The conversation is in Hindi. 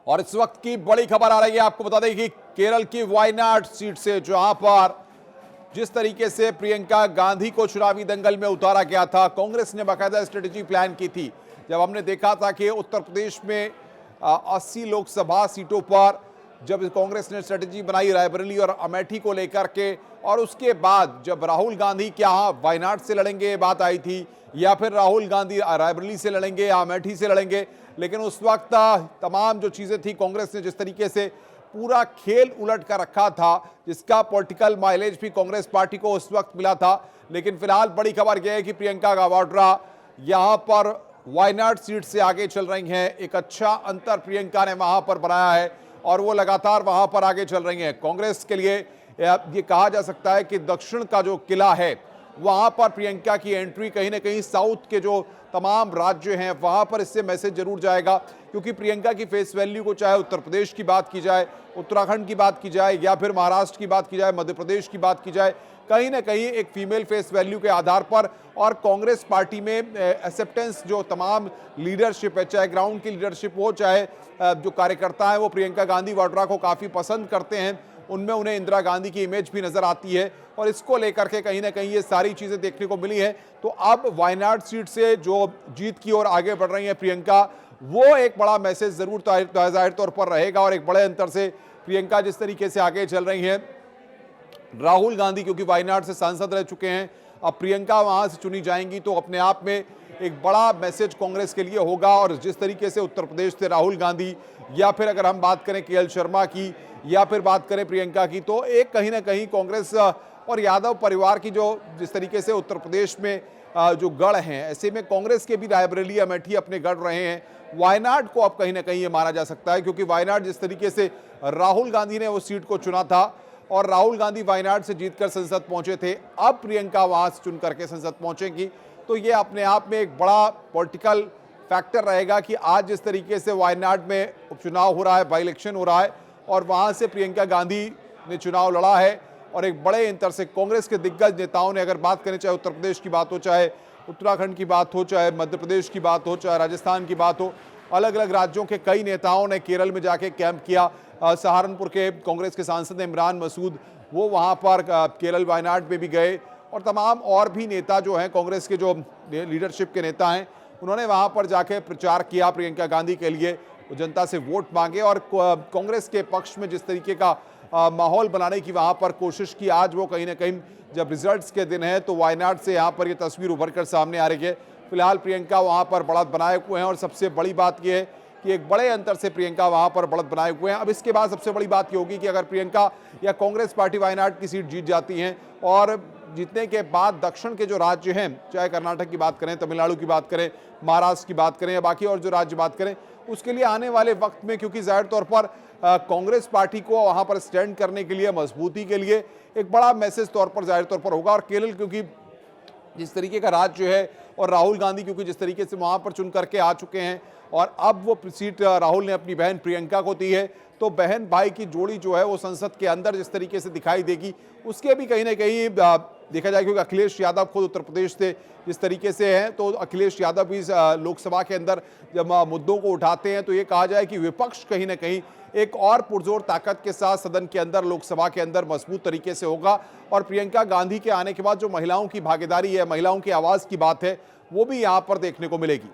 और इस वक्त की बड़ी खबर आ रही है, आपको बता दें कि केरल की वायनाड सीट से जहां पर जिस तरीके से प्रियंका गांधी को चुनावी दंगल में उतारा गया था, कांग्रेस ने बाकायदा स्ट्रेटेजी प्लान की थी। जब हमने देखा था कि उत्तर प्रदेश में 80 लोकसभा सीटों पर जब कांग्रेस ने स्ट्रेटेजी बनाई रायबरेली और अमेठी को लेकर के, और उसके बाद जब राहुल गांधी क्या वायनाड से लड़ेंगे बात आई थी, या फिर राहुल गांधी रायबरेली से लड़ेंगे या अमेठी से लड़ेंगे, लेकिन उस वक्त तमाम जो चीजें थी कांग्रेस ने जिस तरीके से पूरा खेल उलट कर रखा था, जिसका पॉलिटिकल माइलेज भी कांग्रेस पार्टी को उस वक्त मिला था। लेकिन फिलहाल बड़ी खबर यह है कि प्रियंका वाड्रा यहां पर वायनाड सीट से आगे चल रही हैं। एक अच्छा अंतर प्रियंका ने वहां पर बनाया है और वो लगातार वहां पर आगे चल रही हैं। कांग्रेस के लिए ये कहा जा सकता है कि दक्षिण का जो किला है वहां पर प्रियंका की एंट्री कहीं ना कहीं साउथ के जो तमाम राज्य हैं वहां पर इससे मैसेज जरूर जाएगा, क्योंकि प्रियंका की फेस वैल्यू को चाहे उत्तर प्रदेश की बात की जाए, उत्तराखंड की बात की जाए, या फिर महाराष्ट्र की बात की जाए, मध्य प्रदेश की बात की जाए, कहीं ना कहीं एक फीमेल फेस वैल्यू के आधार पर और कांग्रेस पार्टी में एक्सेप्टेंस जो तमाम लीडरशिप है, चाहे ग्राउंड की लीडरशिप हो, चाहे जो कार्यकर्ता है वो प्रियंका गांधी वाड्रा को काफी पसंद करते हैं। उनमें उन्हें इंदिरा गांधी की इमेज भी नजर आती है और इसको लेकर के कहीं ना कहीं ये सारी चीजें देखने को मिली है। तो अब वायनाड सीट से जो जीत की ओर आगे बढ़ रही है प्रियंका, वो एक बड़ा मैसेज जरूर जाहिर तौर पर रहेगा और एक बड़े अंतर से प्रियंका जिस तरीके से आगे चल रही है। राहुल गांधी क्योंकि वायनाड से सांसद रह चुके हैं, अब प्रियंका वहां से चुनी जाएंगी तो अपने आप में एक बड़ा मैसेज कांग्रेस के लिए होगा। और जिस तरीके से उत्तर प्रदेश से राहुल गांधी, या फिर अगर हम बात करें केएल शर्मा की, या फिर बात करें प्रियंका की, तो एक कहीं ना कहीं कांग्रेस और यादव परिवार की जो जिस तरीके से उत्तर प्रदेश में जो गढ़ हैं, ऐसे में कांग्रेस के भी रायबरेली अमेठी अपने गढ़ रहे हैं। वायनाड को अब कहीं ना कहीं ये माना जा सकता है, क्योंकि वायनाड जिस तरीके से राहुल गांधी ने उस सीट को चुना था और राहुल गांधी वायनाड से जीतकर संसद पहुंचे थे, अब प्रियंका वहां से चुन करके संसद पहुंचेंगी। तो ये अपने आप में एक बड़ा पॉलिटिकल फैक्टर रहेगा कि आज जिस तरीके से वायनाड में उपचुनाव हो रहा है, बाई इलेक्शन हो रहा है, और वहां से प्रियंका गांधी ने चुनाव लड़ा है और एक बड़े अंतर से कांग्रेस के दिग्गज नेताओं ने, अगर बात करें चाहे उत्तर प्रदेश की बात हो, चाहे उत्तराखंड की बात हो, चाहे मध्य प्रदेश की बात हो, चाहे राजस्थान की बात हो, अलग अलग राज्यों के कई नेताओं ने केरल में जाके कैंप किया। सहारनपुर के कांग्रेस के सांसद इमरान मसूद, वो वहां पर केरल वायनाड में भी गए, और तमाम और भी नेता जो हैं कांग्रेस के जो लीडरशिप के नेता हैं, उन्होंने वहां पर जाके प्रचार किया प्रियंका गांधी के लिए, जनता से वोट मांगे और कांग्रेस के पक्ष में जिस तरीके का माहौल बनाने की वहां पर कोशिश की। आज वो कहीं ना कहीं जब रिजल्ट्स के दिन है तो वायनाड से यहां पर ये तस्वीर उभर कर सामने आ रही है। फिलहाल प्रियंका वहां पर बढ़त बनाए हुए हैं और सबसे बड़ी बात यह है कि एक बड़े अंतर से प्रियंका वहां पर बढ़त बनाए हुए हैं। अब इसके बाद सबसे बड़ी बात ये होगी कि अगर प्रियंका या कांग्रेस पार्टी वायनाड की सीट जीत जाती हैं, और जीतने के बाद दक्षिण के जो राज्य हैं, चाहे कर्नाटक की बात करें, तमिलनाडु की बात करें, महाराष्ट्र की बात करें, या बाकी और जो राज्य बात करें, उसके लिए आने वाले वक्त में, क्योंकि जाहिर तौर पर कांग्रेस पार्टी को वहां पर स्टैंड करने के लिए, मजबूती के लिए एक बड़ा मैसेज तौर पर जाहिर तौर पर होगा। और केरल क्योंकि जिस तरीके का राज्य है, और राहुल गांधी क्योंकि जिस तरीके से वहां पर चुन करके आ चुके हैं, और अब वो सीट राहुल ने अपनी बहन प्रियंका को दी है, तो बहन भाई की जोड़ी जो है वो संसद के अंदर जिस तरीके से दिखाई देगी, उसके भी कहीं ना कहीं देखा जाए, क्योंकि अखिलेश यादव खुद उत्तर प्रदेश से जिस तरीके से हैं, तो अखिलेश यादव भी लोकसभा के अंदर जब मुद्दों को उठाते हैं तो ये कहा जाए कि विपक्ष कहीं ना कहीं एक और पुरजोर ताकत के साथ सदन के अंदर, लोकसभा के अंदर मजबूत तरीके से होगा। और प्रियंका गांधी के आने के बाद जो महिलाओं की भागीदारी है, महिलाओं की आवाज की बात है, वो भी यहाँ पर देखने को मिलेगी।